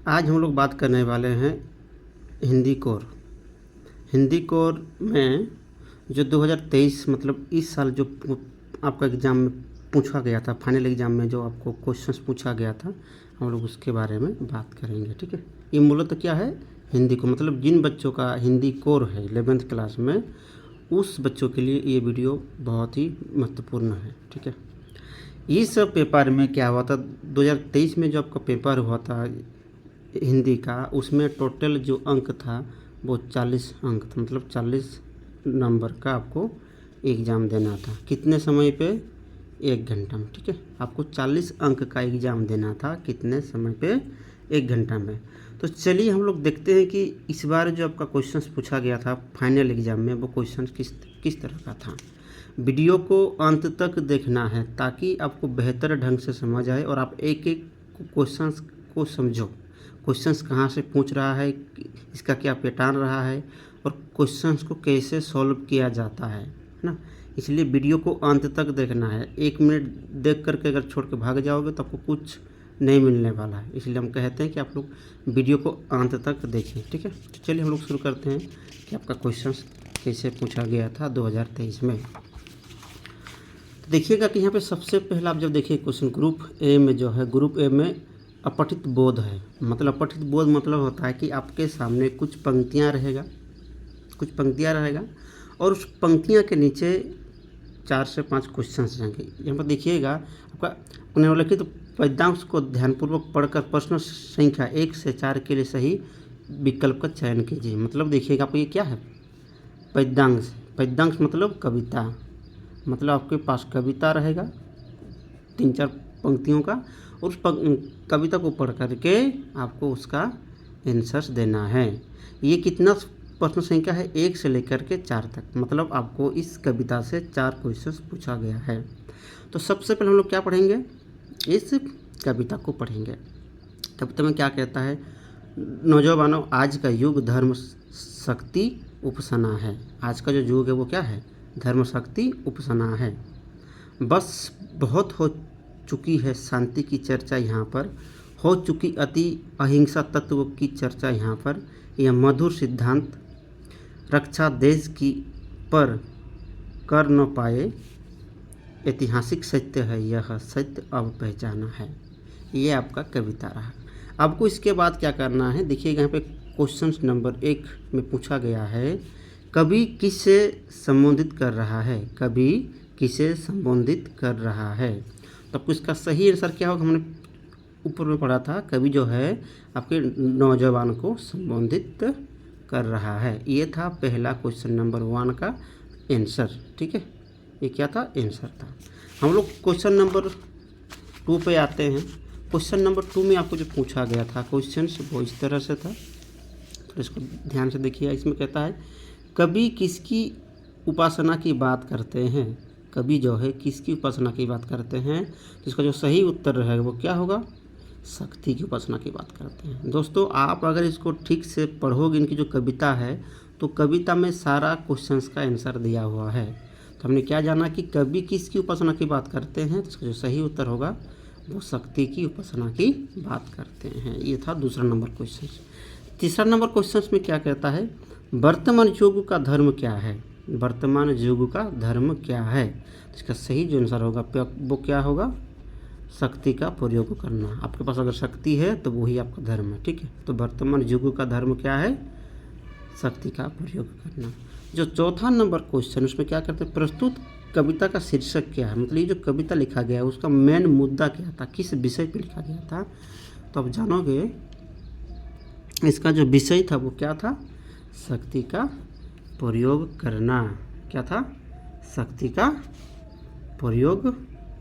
आज हम लोग बात करने वाले हैं हिंदी कोर। हिंदी कोर में जो 2023 मतलब इस साल जो आपका एग्ज़ाम में पूछा गया था, फाइनल एग्ज़ाम में जो आपको क्वेश्चंस पूछा गया था, हम लोग उसके बारे में बात करेंगे। ठीक है, ये मूलतः क्या है, हिंदी को मतलब जिन बच्चों का हिंदी कोर है 11th क्लास में, उस बच्चों के लिए ये वीडियो बहुत ही महत्वपूर्ण है। ठीक है, इस पेपर में क्या हुआ था, 2023 में जो आपका पेपर हुआ था हिंदी का, उसमें टोटल जो अंक था वो 40 अंक था, मतलब 40 नंबर का आपको एग्ज़ाम देना था। कितने समय पे? 1 घंटा में। ठीक है, आपको 40 अंक का एग्ज़ाम देना था, कितने समय पे? 1 घंटा में। तो चलिए हम लोग देखते हैं कि इस बार जो आपका क्वेश्चंस पूछा गया था फाइनल एग्ज़ाम में, वो क्वेश्चन किस तरह का था। वीडियो को अंत तक देखना है ताकि आपको बेहतर ढंग से समझ आए और आप एक एक क्वेश्चंस को समझो। क्वेश्चंस कहाँ से पूछ रहा है, इसका क्या पैटर्न रहा है और क्वेश्चंस को कैसे सॉल्व किया जाता है ना। इसलिए वीडियो को अंत तक देखना है। 1 मिनट देख करके अगर छोड़ के भाग जाओगे तो आपको कुछ नहीं मिलने वाला है। इसलिए हम कहते हैं कि आप लोग वीडियो को अंत तक देखें। ठीक है, तो चलिए हम लोग शुरू करते हैं कि आपका क्वेश्चंस कैसे पूछा गया था 2023 में। तो देखिएगा कि यहाँ पे सबसे पहला आप जब देखिए क्वेश्चन ग्रुप ए में जो है, ग्रुप ए में अपठित बोध है। मतलब अपठित बोध मतलब होता है कि आपके सामने कुछ पंक्तियाँ रहेगा और उस पंक्तियाँ के नीचे 4 से 5 क्वेश्चंस रहेंगे। यहाँ पर देखिएगा आपका निम्नलिखित पद्यांश को ध्यानपूर्वक पढ़कर प्रश्न संख्या 1 से 4 के लिए सही विकल्प का चयन कीजिए। मतलब देखिएगा आपको ये क्या है, पद्यांश मतलब कविता, मतलब आपके पास कविता रहेगा 3-4 पंक्तियों का, और उस कविता को पढ़ करके आपको उसका आंसर्स देना है। ये कितना प्रश्न संख्या है, 1 से लेकर के 4 तक, मतलब आपको इस कविता से 4 क्वेश्चंस पूछा गया है। तो सबसे पहले हम लोग क्या पढ़ेंगे, इस कविता को पढ़ेंगे। कविता में क्या कहता है, नौजवानों आज का युग धर्म शक्ति उपासना है। आज का जो युग है वो क्या है, धर्म शक्ति उपासना है। बस बहुत हो चुकी है शांति की चर्चा यहाँ पर, हो चुकी अति अहिंसा तत्व की चर्चा यहाँ पर। यह मधुर सिद्धांत रक्षा देश की पर कर न पाए, ऐतिहासिक सत्य है यह सत्य अब पहचाना है। ये आपका कविता रहा। आपको इसके बाद क्या करना है, देखिएगा यहाँ पे क्वेश्चन नंबर 1 में पूछा गया है, कवि किससे संबोधित कर रहा है, कवि किसे संबोधित कर रहा है। तो आपको इसका सही आंसर क्या होगा, हमने ऊपर में पढ़ा था, कवि जो है आपके नौजवान को संबोधित कर रहा है। ये था पहला क्वेश्चन नंबर 1 का आंसर। ठीक है, ये क्या था, आंसर था। हम लोग क्वेश्चन नंबर 2 पे आते हैं। क्वेश्चन नंबर 2 में आपको जो पूछा गया था क्वेश्चन वो इस तरह से था, तो इसको ध्यान से देखिए। इसमें कहता है, कवि किसकी उपासना की बात करते हैं, कवि जो है किसकी उपासना की बात करते हैं। तो इसका जो सही उत्तर रहेगा वो क्या होगा, शक्ति की उपासना की बात करते हैं। दोस्तों आप अगर इसको ठीक से पढ़ोगे, इनकी जो कविता है, तो कविता में सारा क्वेश्चंस का आंसर दिया हुआ है। तो हमने क्या जाना कि कवि किसकी उपासना की बात करते हैं, तो इसका जो सही उत्तर होगा वो शक्ति की उपासना की बात करते हैं। ये था दूसरा नंबर क्वेश्चन। तीसरा नंबर क्वेश्चन में क्या कहता है, वर्तमान युग का धर्म क्या है, वर्तमान युग का धर्म क्या है। तो इसका सही जो आंसर होगा वो क्या होगा, शक्ति का प्रयोग करना। आपके पास अगर शक्ति है तो वही आपका धर्म है। ठीक है, तो वर्तमान युग का धर्म क्या है, शक्ति का प्रयोग करना। जो चौथा नंबर क्वेश्चन उसमें क्या करते हैं, प्रस्तुत कविता का शीर्षक क्या है, मतलब ये जो कविता लिखा गया है उसका मेन मुद्दा क्या था, किस विषय पे लिखा गया था। तो आप जानोगे इसका जो विषय था वो क्या था, शक्ति का प्रयोग करना। क्या था, शक्ति का प्रयोग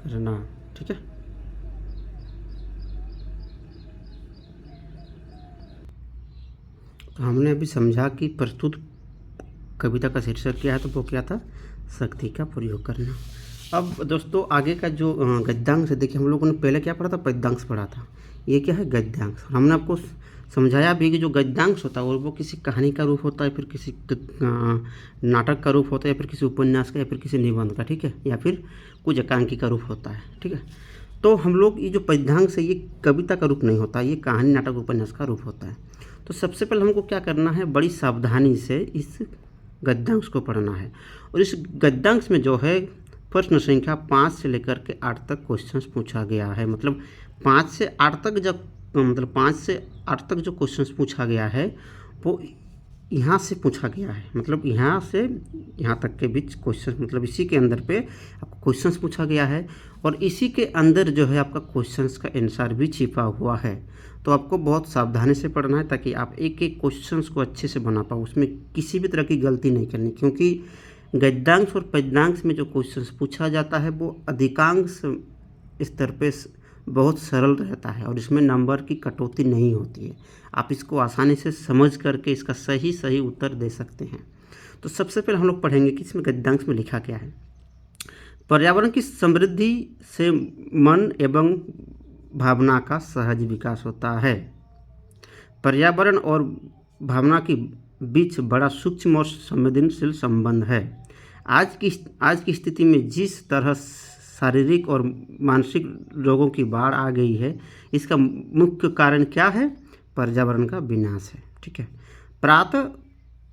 करना। ठीक है, तो हमने अभी समझा कि प्रस्तुत कविता का शीर्षक क्या है, तो वो क्या था, शक्ति का प्रयोग करना। अब दोस्तों आगे का जो गद्यांश है, देखिए हम लोगों ने पहले क्या पढ़ा था, पद्यांश पढ़ा था। ये क्या है, गद्यांश। हमने आपको समझाया भी कि जो गद्यांश होता है वो किसी कहानी का रूप होता है, फिर किसी नाटक का रूप होता है, या फिर किसी उपन्यास का, या फिर किसी निबंध का। ठीक है, या फिर कुछ एकांकी का रूप होता है। ठीक है, तो हम लोग ये जो पद्यांश है ये कविता का रूप नहीं होता, ये कहानी नाटक उपन्यास का रूप होता है। तो सबसे पहले हमको क्या करना है, बड़ी सावधानी से इस गद्यांश को पढ़ना है। और इस गद्यांश में जो है प्रश्न संख्या 5 से लेकर के 8 तक क्वेश्चंस पूछा गया है। मतलब 5 से 8 तक जो क्वेश्चंस पूछा गया है वो यहाँ से पूछा गया है। मतलब यहाँ से यहाँ तक के बीच क्वेश्चन, मतलब इसी के अंदर पे आपको क्वेश्चंस पूछा गया है और इसी के अंदर जो है आपका क्वेश्चंस का आंसर भी छिपा हुआ है। तो आपको बहुत सावधानी से पढ़ना है ताकि आप एक एक क्वेश्चंस को अच्छे से बना पाओ, उसमें किसी भी तरह की गलती नहीं करनी। क्योंकि गद्यांश और पद्यांश में जो क्वेश्चंस पूछा जाता है वो अधिकांश स्तर पे बहुत सरल रहता है और इसमें नंबर की कटौती नहीं होती है। आप इसको आसानी से समझ करके इसका सही उत्तर दे सकते हैं। तो सबसे पहले हम लोग पढ़ेंगे कि इसमें गद्यांश में लिखा क्या है। पर्यावरण की समृद्धि से मन एवं भावना का सहज विकास होता है। पर्यावरण और भावना के बीच बड़ा सूक्ष्म और संवेदनशील संबंध है। आज की स्थिति में जिस तरह शारीरिक और मानसिक रोगों की बाढ़ आ गई है, इसका मुख्य कारण क्या है? पर्यावरण का विनाश है। ठीक है। प्रातः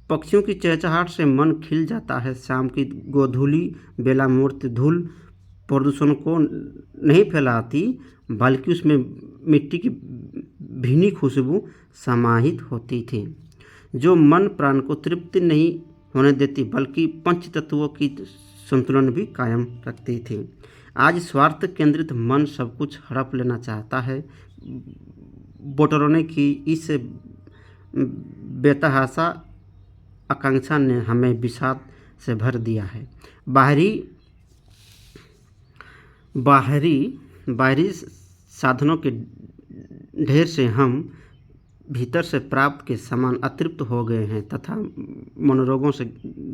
पक्षियों की चहचहाहट से मन खिल जाता है। शाम की गोधूली बेला मूर्ति धूल प्रदूषण को नहीं फैलाती, बल्कि उसमें मिट्टी की भीनी खुशबू समाहित होती थी, जो मन प्राण को तृप्ति नहीं होने देती बल्कि पंच तत्वों की संतुलन भी कायम रखती थी। आज स्वार्थ केंद्रित मन सब कुछ हड़प लेना चाहता है। बटोरने की इस बेतहाशा आकांक्षा ने हमें विषाद से भर दिया है। बाहरी साधनों के ढेर से हम भीतर से प्राप्त के समान अतृप्त हो गए हैं तथा मनोरोगों से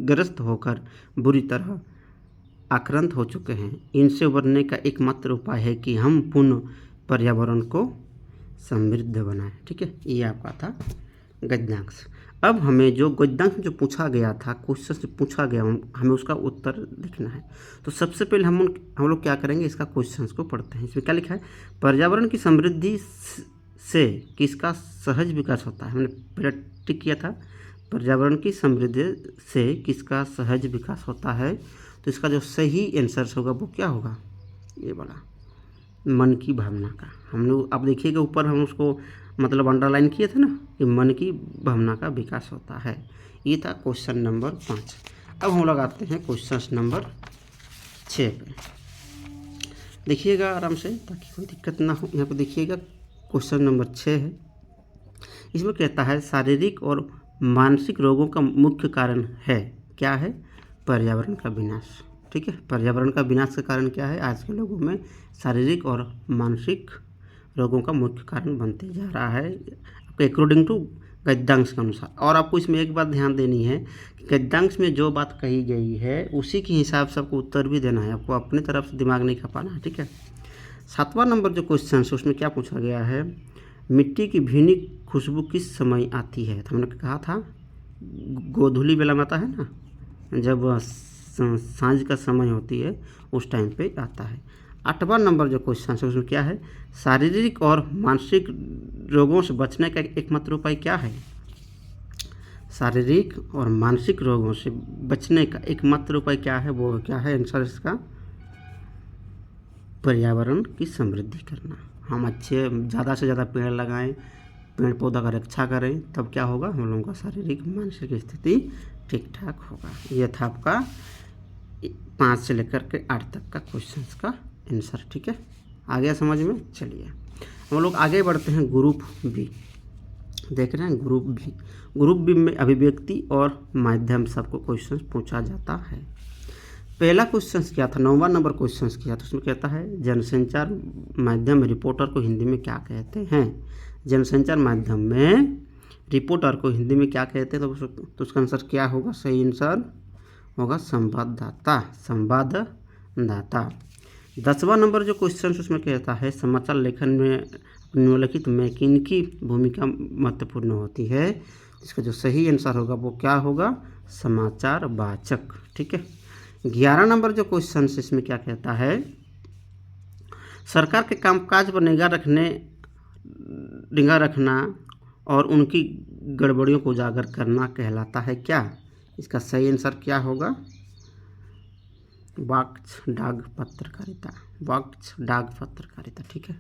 ग्रस्त होकर बुरी तरह आक्रांत हो चुके हैं। इनसे उबरने का एकमात्र उपाय है कि हम पुनः पर्यावरण को समृद्ध बनाएं। ठीक है, ये आपका था गद्यांश। अब हमें जो गद्यांश जो पूछा गया था, क्वेश्चन से पूछा गया, हमें उसका उत्तर लिखना है। तो सबसे पहले हम लोग क्या करेंगे, इसका क्वेश्चन को पढ़ते हैं। इसमें क्या लिखा है? पर्यावरण की समृद्धि से किसका सहज विकास होता है? हमने पहले टिक किया था, पर्यावरण की समृद्धि से किसका सहज विकास होता है। तो इसका जो सही आंसर होगा वो क्या होगा? ये वाला, मन की भावना का। हम लोग आप देखिएगा ऊपर हम उसको मतलब अंडरलाइन किए थे ना कि मन की भावना का विकास होता है। ये था क्वेश्चन नंबर 5। अब हम लोग आते हैं क्वेश्चन नंबर 6 पे। देखिएगा आराम से ताकि कोई दिक्कत ना हो। यहाँ पे देखिएगा क्वेश्चन नंबर 6 है। इसमें कहता है शारीरिक और मानसिक रोगों का मुख्य कारण है, क्या है? पर्यावरण का विनाश। ठीक है, पर्यावरण का विनाश का कारण क्या है? आज के लोगों में शारीरिक और मानसिक रोगों का मुख्य कारण बनते जा रहा है, आपके अकॉर्डिंग टू गद्यांश के अनुसार। और आपको इसमें एक बात ध्यान देनी है कि गद्यांश में जो बात कही गई है उसी के हिसाब से आपको उत्तर भी देना है, आपको अपनी तरफ से दिमाग नहीं खपाना है। ठीक है। 7वां नंबर जो क्वेश्चन है उसमें क्या पूछा गया है? मिट्टी की भीनी खुशबू किस समय आती है? तो हमने कहा था गोधूली बेला में आता है ना, जब सांझ का समय होती है उस टाइम पे आता है। 8वां नंबर जो क्वेश्चन है उसमें क्या है? शारीरिक और मानसिक रोगों से बचने का एकमात्र उपाय क्या है? शारीरिक और मानसिक रोगों से बचने का एकमात्र उपाय क्या है? वो क्या है आंसर इसका? पर्यावरण की समृद्धि करना। हम अच्छे ज़्यादा से ज़्यादा पेड़ लगाएं, पेड़ पौधा का रक्षा करें, तब क्या होगा? हम लोगों का शारीरिक मानसिक स्थिति ठीक ठाक होगा। यह था आपका 5 से लेकर के 8 तक का क्वेश्चन का आंसर। ठीक है, आ गया समझ में? चलिए हम लोग आगे बढ़ते हैं। ग्रुप बी देख रहे हैं। ग्रुप बी में अभिव्यक्ति और माध्यम सबको क्वेश्चन पूछा जाता है। पहला क्वेश्चन क्या था? 9वां नंबर क्वेश्चन किया तो उसमें कहता है जनसंचार माध्यम में रिपोर्टर को हिंदी में क्या कहते हैं? जनसंचार माध्यम में रिपोर्टर को हिंदी में क्या कहते हैं? तो उसका आंसर क्या होगा? सही आंसर होगा संवाददाता। 10वां नंबर जो क्वेश्चन उसमें कहता है समाचार लेखन में निम्नलिखित में किनकी भूमिका महत्वपूर्ण होती है? इसका जो सही आंसर होगा वो क्या होगा? समाचार वाचक। ठीक है। 11 नंबर जो क्वेश्चन इसमें क्या कहता है? सरकार के कामकाज पर निगाह रखना और उनकी गड़बड़ियों को उजागर करना कहलाता है क्या? इसका सही आंसर क्या होगा? वाक्च डाक पत्रकारिता। ठीक है,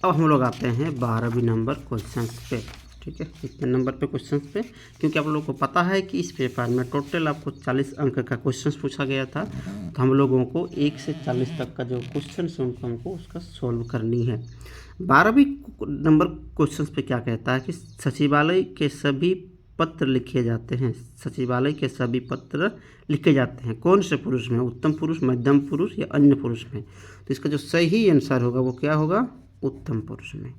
अब हम लोग आते हैं 12वीं नंबर क्वेश्चन पे। ठीक है, कितने नंबर पे क्वेश्चन पे, क्योंकि आप लोगों को पता है कि इस पेपर में टोटल आपको 40 अंक का क्वेश्चन पूछा गया था, तो हम लोगों को 1 से 40 तक का जो क्वेश्चन है उनको हमको उसका सॉल्व करनी है। 12वीं नंबर क्वेश्चन पे क्या कहता है कि सचिवालय के सभी पत्र लिखे जाते हैं। सचिवालय के सभी पत्र लिखे जाते हैं कौन से पुरुष में? उत्तम पुरुष, मध्यम पुरुष या अन्य पुरुष में? तो इसका जो सही आंसर होगा वो क्या होगा? उत्तम पुरुष में।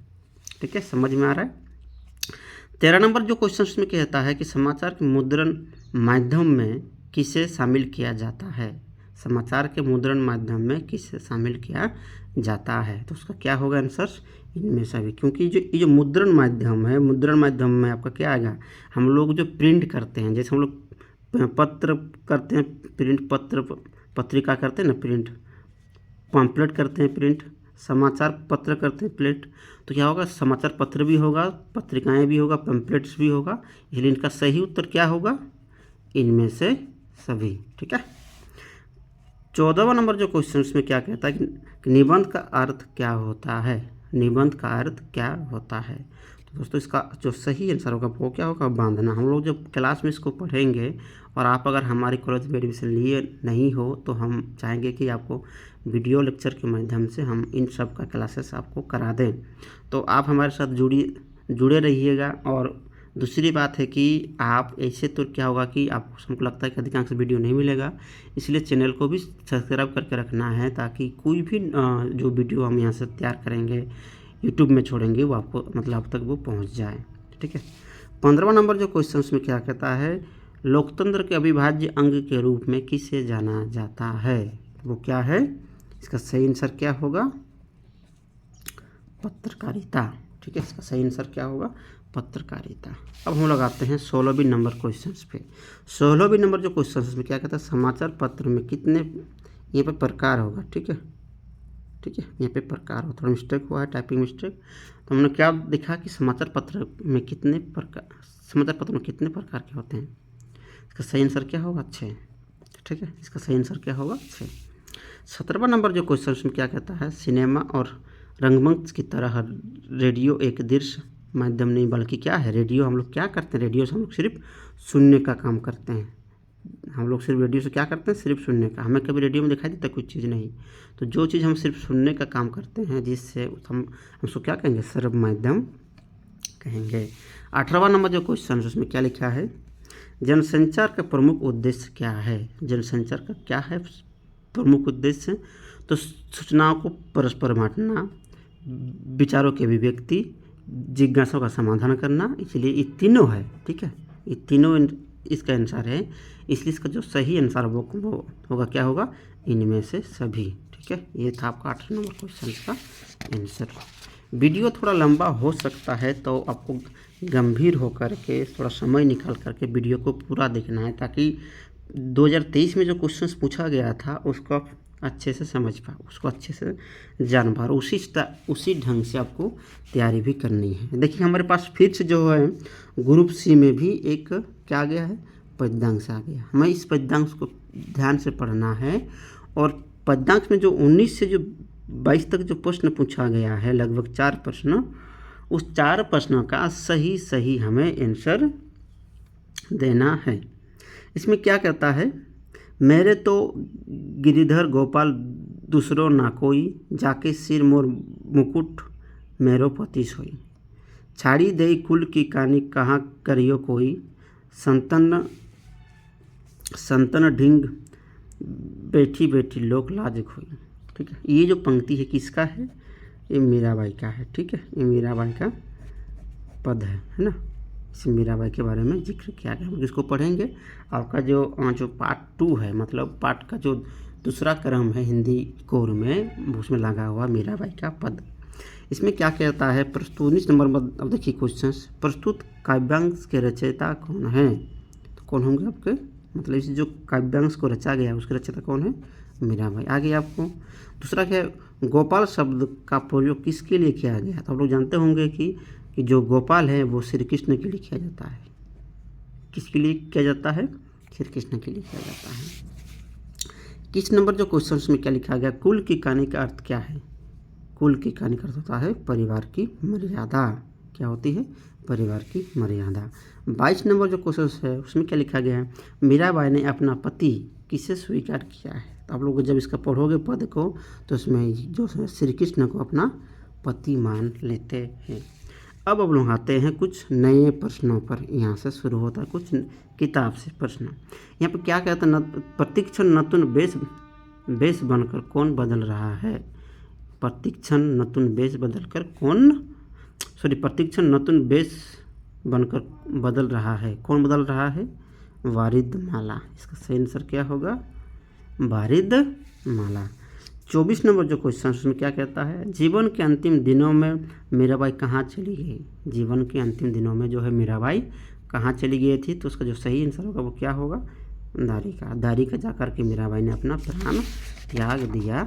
ठीक है, समझ में आ रहा है? 13 नंबर जो क्वेश्चन में कहता है कि समाचार के मुद्रण माध्यम में किसे शामिल किया जाता है? समाचार के मुद्रण माध्यम में किसे शामिल किया जाता है? तो उसका क्या होगा आंसर? इनमें सभी, क्योंकि ये जो मुद्रण माध्यम है, मुद्रण माध्यम में आपका क्या आएगा? हम लोग जो प्रिंट करते हैं, जैसे हम लोग पत्र करते हैं प्रिंट, पत्रिका करते हैं ना प्रिंट, पम्पलेट करते हैं प्रिंट, समाचार पत्र करते हैं प्लेट, तो क्या होगा? समाचार पत्र भी होगा, पत्रिकाएं भी होगा, पम्पलेट्स भी होगा, इसलिए इनका सही उत्तर क्या होगा? इनमें से सभी। ठीक है, 14वां नंबर जो क्वेश्चन में क्या कहता है कि निबंध का अर्थ क्या होता है? निबंध का अर्थ क्या होता है? तो दोस्तों इसका जो सही आंसर होगा वो क्या होगा? बांधना। हम लोग जब क्लास में इसको पढ़ेंगे, और आप अगर हमारी कॉलेज में एडमिशन लिए नहीं हो तो हम चाहेंगे कि आपको वीडियो लेक्चर के माध्यम से हम इन सब का क्लासेस आपको करा दें, तो आप हमारे साथ जुड़े रहिएगा। और दूसरी बात है कि आप ऐसे तो क्या होगा कि आपको, हमको लगता है कि अधिकांश वीडियो नहीं मिलेगा, इसलिए चैनल को भी सब्सक्राइब करके रखना है, ताकि कोई भी जो वीडियो हम यहाँ से तैयार करेंगे यूट्यूब में छोड़ेंगे वो आपको मतलब आप तक वो पहुँच जाए। ठीक है, 15वां नंबर जो क्वेश्चन में क्या कहता है? लोकतंत्र के अविभाज्य अंग के रूप में किसे जाना जाता है? वो क्या है? इसका सही आंसर क्या होगा? पत्रकारिता। ठीक है, इसका सही आंसर क्या होगा? पत्रकारिता। अब हम लोग आते हैं 16वीं नंबर क्वेश्चन पे। 16वीं नंबर जो क्वेश्चन में क्या कहता है? समाचार पत्र में कितने यहाँ पे प्रकार होगा? ठीक है, यहाँ पे प्रकार हो, थोड़ा मिस्टेक हुआ है, टाइपिंग मिस्टेक। तो हमने क्या देखा कि समाचार पत्र में कितने प्रकार के होते हैं? इसका सही आंसर क्या होगा? 6। ठीक है, इसका सही आंसर क्या होगा? 6। 17वां नंबर जो क्वेश्चन में क्या कहता है? सिनेमा और रंगमंच की तरह रेडियो एक दृश्य माध्यम नहीं, बल्कि क्या है? रेडियो हम लोग क्या करते हैं? रेडियो से हम लोग सिर्फ सुनने का काम करते हैं। हम लोग सिर्फ रेडियो से क्या करते हैं? सिर्फ सुनने का। हमें कभी रेडियो में दिखाई देता कुछ चीज़ नहीं। तो जो चीज़ हम सिर्फ सुनने का काम करते हैं, जिससे हम उसको क्या कहेंगे? श्रव्य माध्यम कहेंगे। 18वां नंबर जो क्वेश्चन है उसमें क्या लिखा है? जनसंचार का प्रमुख उद्देश्य क्या है? जनसंचार का क्या है प्रमुख उद्देश्य? तो सूचनाओं को परस्पर बांटना, विचारों की अभिव्यक्ति, जिज्ञासाओं का समाधान करना, इसलिए ये तीनों है। ठीक है, ये तीनों इसका आंसर है, इसलिए इसका जो सही आंसर वो होगा क्या होगा? इनमें से सभी। ठीक है, ये था आपका 18 नंबर क्वेश्चन का आंसर। वीडियो थोड़ा लंबा हो सकता है, तो आपको गंभीर होकर के थोड़ा समय निकाल करके वीडियो को पूरा देखना है, ताकि 2023 में जो क्वेश्चन पूछा गया था उसको आप अच्छे से समझ पाओ, उसको अच्छे से जान पाओ, उसी ढंग से आपको तैयारी भी करनी है। देखिए हमारे पास फिर से जो है ग्रुप सी में भी एक क्या आ गया है? पद्यांश आ गया। हमें इस पद्यांश को ध्यान से पढ़ना है, और पद्यांश में जो 19 से जो 22 तक जो प्रश्न पूछा गया है, लगभग 4 प्रश्न, उस 4 प्रश्नों का सही हमें आंसर देना है। इसमें क्या कहता है? मेरे तो गिरिधर गोपाल दूसरो ना कोई, जाके सिर मोर मुकुट मेरो पति सोई, छाड़ी दई कुल की कहानी कहाँ करियो कोई, संतन ढिंग बैठी बैठी लोक लाज खोई। ठीक है, ये जो पंक्ति है किसका है? ये मीराबाई का है। ठीक है, ये मीराबाई का पद है ना। इस मीराबाई के बारे में जिक्र किया गया। हम इसको पढ़ेंगे। आपका जो पार्ट 2 है, मतलब पार्ट का जो दूसरा क्रम है हिंदी कोर में, उसमें लगा हुआ मीराबाई का पद। इसमें क्या कहता है? प्रस्तुत 19 नंबर में अब देखिए क्वेश्चन, प्रस्तुत काव्यांश के रचयिता कौन है? तो कौन होंगे आपके? मतलब इस जो काव्यांश को रचा गया उसके रचयिता कौन है? मीराबाई। आगे आपको दूसरा क्या है, गोपाल शब्द का प्रयोग किसके लिए किया गया? तो आप लोग जानते होंगे कि जो गोपाल है वो श्री कृष्ण के लिए किया जाता है। किसके लिए किया जाता है? श्री कृष्ण के लिए किया जाता है। किस नंबर जो क्वेश्चन में क्या लिखा गया, कुल की कहानी का अर्थ क्या है? कुल की कहानी का अर्थ होता है परिवार की मर्यादा। क्या होती है? परिवार की मर्यादा। 22 नंबर जो क्वेश्चन है उसमें क्या लिखा गया है, मीराबाई ने अपना पति किसे स्वीकार किया है? तो आप लोग जब इसका पढ़ोगे पद को तो उसमें जो श्री कृष्ण को अपना पति मान लेते हैं। अब लोग आते हैं कुछ नए प्रश्नों पर। यहाँ से शुरू होता है कुछ किताब से प्रश्न। यहाँ पर क्या कहता है, प्रतिक्षण नतुन बेस बनकर कौन बदल रहा है? प्रतिक्षण नतुन बेस बदलकर प्रतिक्षण नतुन बेस बनकर बदल रहा है। कौन बदल रहा है? वारिधमाला। इसका सही आंसर क्या होगा? वारिधमाला। 24 नंबर जो क्वेश्चन उसमें क्या कहता है, जीवन के अंतिम दिनों में मीराबाई कहाँ चली गई? जीवन के अंतिम दिनों में जो है मीराबाई कहाँ चली गई थी? तो उसका जो सही आंसर होगा वो क्या होगा? द्वारिका जाकर के मीराबाई ने अपना प्राण त्याग दिया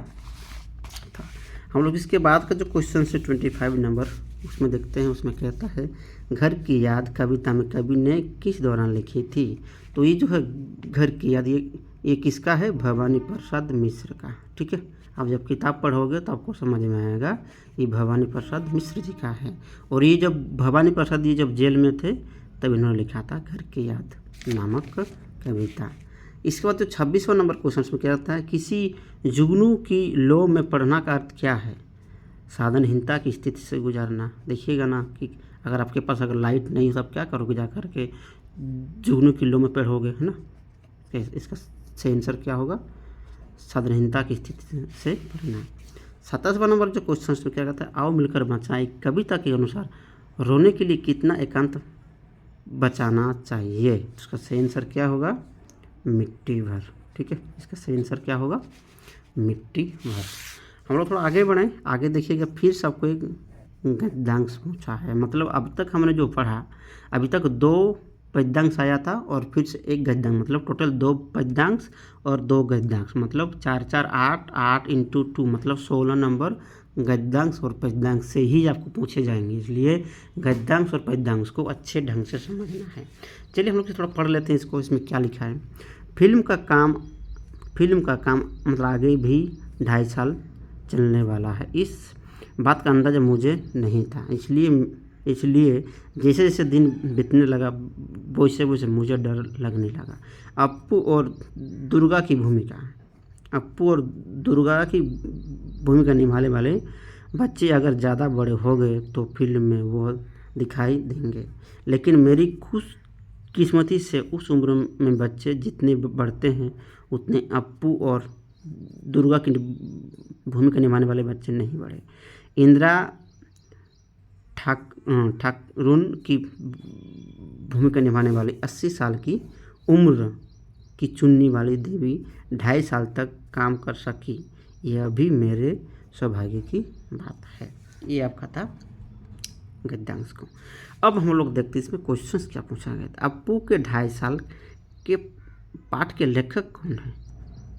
था। हम लोग इसके बाद का जो क्वेश्चन है 25 नंबर उसमें देखते हैं। उसमें कहता है, घर की याद कविता में कवि ने किस दौरान लिखी थी? तो ये जो है घर की याद ये किसका है? भवानी प्रसाद मिश्र का। ठीक है, आप जब किताब पढ़ोगे तो आपको समझ में आएगा ये भवानी प्रसाद मिश्र जी का है। और ये जब भवानी प्रसाद जी जब जेल में थे तब इन्होंने लिखा था घर की याद नामक कविता। इसके बाद तो 26वां नंबर क्वेश्चन में क्या होता है, किसी जुगनू की लो में पढ़ना का अर्थ क्या है? साधनहीनता की स्थिति से गुजारना। देखिएगा ना कि अगर आपके पास अगर लाइट नहीं हो तो आप क्या करोगे? जा कर के जुगनू की लो में पढ़ोगे, है ना। इसका सही आंसर क्या होगा? साधनहीनता की स्थिति से पढ़ना। 27वां नंबर जो क्वेश्चन में क्या कहता है, आओ मिलकर बचाएं कविता के अनुसार रोने के लिए कितना एकांत बचाना चाहिए? इसका सही आंसर क्या होगा? मिट्टी भर। ठीक है, इसका सही आंसर क्या होगा? मिट्टी भर। हम लोग थोड़ा आगे बढ़ें। आगे देखिएगा फिर से आपको एक गद्यांश पूछा है। मतलब अब तक हमने जो पढ़ा अभी तक 2 पद्यांश आया था और फिर से एक गद्यांश, मतलब टोटल 2 पद्यांश और 2 गद्यांश, मतलब 4 4 8 8 × 2 मतलब 16 नंबर गद्यांश और पद्यांश से ही आपको पूछे जाएंगे। इसलिए गद्यांश और पद्यांश को अच्छे ढंग से समझना है। चलिए हम लोग थोड़ा पढ़ लेते हैं इसको। इसमें क्या लिखा है, फिल्म का काम मतलब आगे भी 2.5 साल चलने वाला है। इस बात का अंदाज़ा मुझे नहीं था, इसलिए जैसे जैसे दिन बीतने लगा वैसे वैसे मुझे डर लगने लगा। अप्पू और दुर्गा की भूमिका निभाने वाले बच्चे अगर ज़्यादा बड़े हो गए तो फिल्म में वो दिखाई देंगे, लेकिन मेरी खुशकिस्मती से उस उम्र में बच्चे जितने बढ़ते हैं उतने अप्पू और दुर्गा की भूमिका निभाने वाले बच्चे नहीं बढ़े। इंदिरा ठाकुरुन की भूमिका निभाने वाली 80 साल की उम्र की चुन्नी वाली देवी 2.5 साल तक काम कर सकी, यह भी मेरे सौभाग्य की बात है। ये आपका था गद्यांश को। अब हम लोग देखते हैं इसमें क्वेश्चंस क्या पूछा गया था। अप्पू के 2.5 साल के पाठ के लेखक कौन है?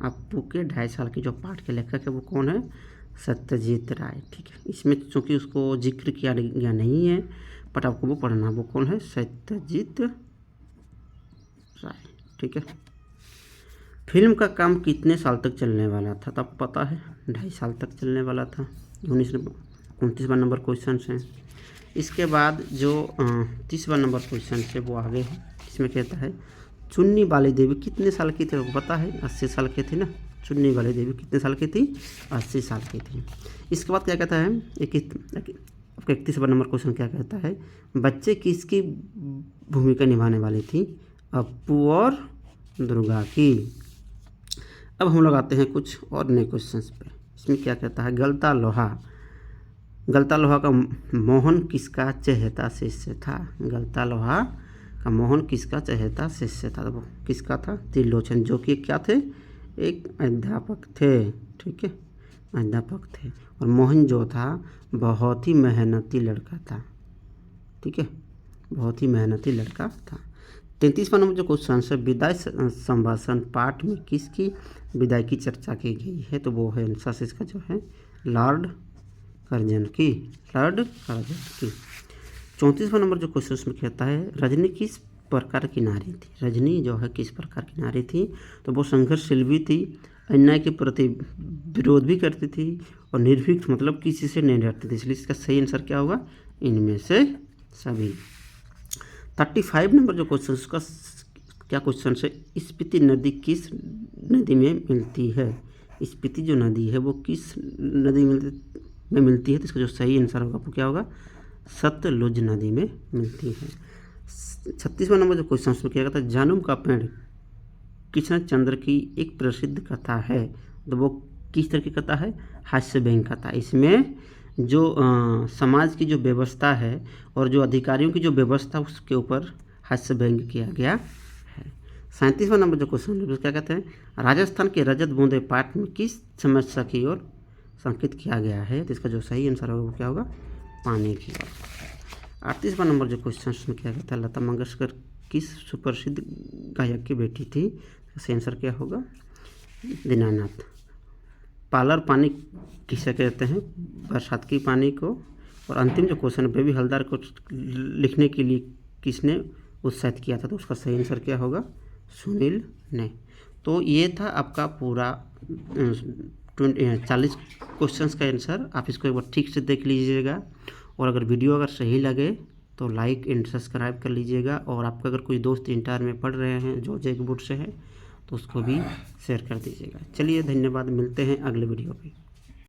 अप्पू के 2.5 साल के जो पाठ के लेखक है वो कौन है? सत्यजीत राय। ठीक है, इसमें चूँकि उसको जिक्र किया गया नहीं है बट आपको वो पढ़ना, वो कौन है? सत्यजीत राय। ठीक है, फिल्म का काम कितने साल तक चलने वाला था? तो आपको पता है 2.5 साल तक चलने वाला था। 29वां नंबर क्वेश्चन है। इसके बाद जो 30वां नंबर क्वेश्चन है वो आगे है। इसमें कहता है, चुन्नी वाली देवी कितने साल की थी? आपको पता है 80 साल की थी ना। चुन्नी वाली देवी कितने साल की थी? 80 साल की थी। इसके बाद क्या कहता है, 31वां नंबर क्वेश्चन क्या कहता है, बच्चे किसकी भूमिका निभाने वाली थी? अप्पू और दुर्गा की। अब हम लोग आते हैं कुछ और नए क्वेश्चंस पे। इसमें क्या कहता है, गलता लोहा का मोहन किसका चहेता शिष्य था? गलता लोहा का मोहन किसका चहेता शिष्य था? वो किसका था? त्रिलोचन, जो कि क्या थे? एक अध्यापक थे। ठीक है, अध्यापक थे। और मोहन जो था बहुत ही मेहनती लड़का था। ठीक है, बहुत ही मेहनती लड़का था। 33वां नंबर जो क्वेश्चन है, विदाई संभाषण पाठ में किसकी विदाई की चर्चा की गई है? तो वो है आंसर इसका जो है लॉर्ड कर्जन की। 34वां नंबर जो क्वेश्चन उसमें कहता है, रजनी किस प्रकार की नारी थी? रजनी जो है किस प्रकार की नारी थी? तो वो संघर्षशील भी थी, अन्याय के प्रति विरोध भी करती थी और निर्भीक मतलब किसी से नहीं डरती थी। इसलिए इसका सही आंसर क्या होगा? इनमें से सभी। 35 नंबर जो क्वेश्चन उसका क्या क्वेश्चन है, स्पीति नदी किस नदी में मिलती है? स्पीति जो नदी है वो किस नदी में मिलती है? तो इसका जो सही आंसर होगा वो क्या होगा? सतलुज नदी में मिलती है। 36वां नंबर जो क्वेश्चन उसमें क्या कहता है, जानुम का पेड़ कृष्णचंद्र की एक प्रसिद्ध कथा है। तो वो किस तरह की कथा है? हास्य व्यंग कथा। इसमें जो समाज की जो व्यवस्था है और जो अधिकारियों की जो व्यवस्था उसके ऊपर हास्य व्यंग किया गया है। 37वां नंबर जो क्वेश्चन है क्या कहते हैं, राजस्थान के रजत बूंदे पाठ में किस समस्या की ओर संकेत किया गया है? तो इसका जो सही आंसर होगा वो क्या होगा? पानी की ओर। 38वां नंबर जो क्वेश्चन उसमें क्या कहता है, लता मंगेशकर किस सुप्रसिद्ध गायक की बेटी थी? इसका आंसर क्या होगा? दीनानाथ। पालर पानी किसे कहते हैं? बरसात की पानी को। और अंतिम जो क्वेश्चन है, बेबी हलदर को लिखने के लिए किसने उत्साहित किया था? तो उसका सही आंसर क्या होगा? सुनील ने। तो ये था आपका पूरा 40 क्वेश्चंस का आंसर। आप इसको एक बार ठीक से देख लीजिएगा और अगर वीडियो अगर सही लगे तो लाइक एंड सब्सक्राइब कर लीजिएगा। और आपका अगर कोई दोस्त इंटर में पढ़ रहे हैं जो जैक बोर्ड से है तो उसको भी शेयर कर दीजिएगा। चलिए धन्यवाद, मिलते हैं अगले वीडियो पे।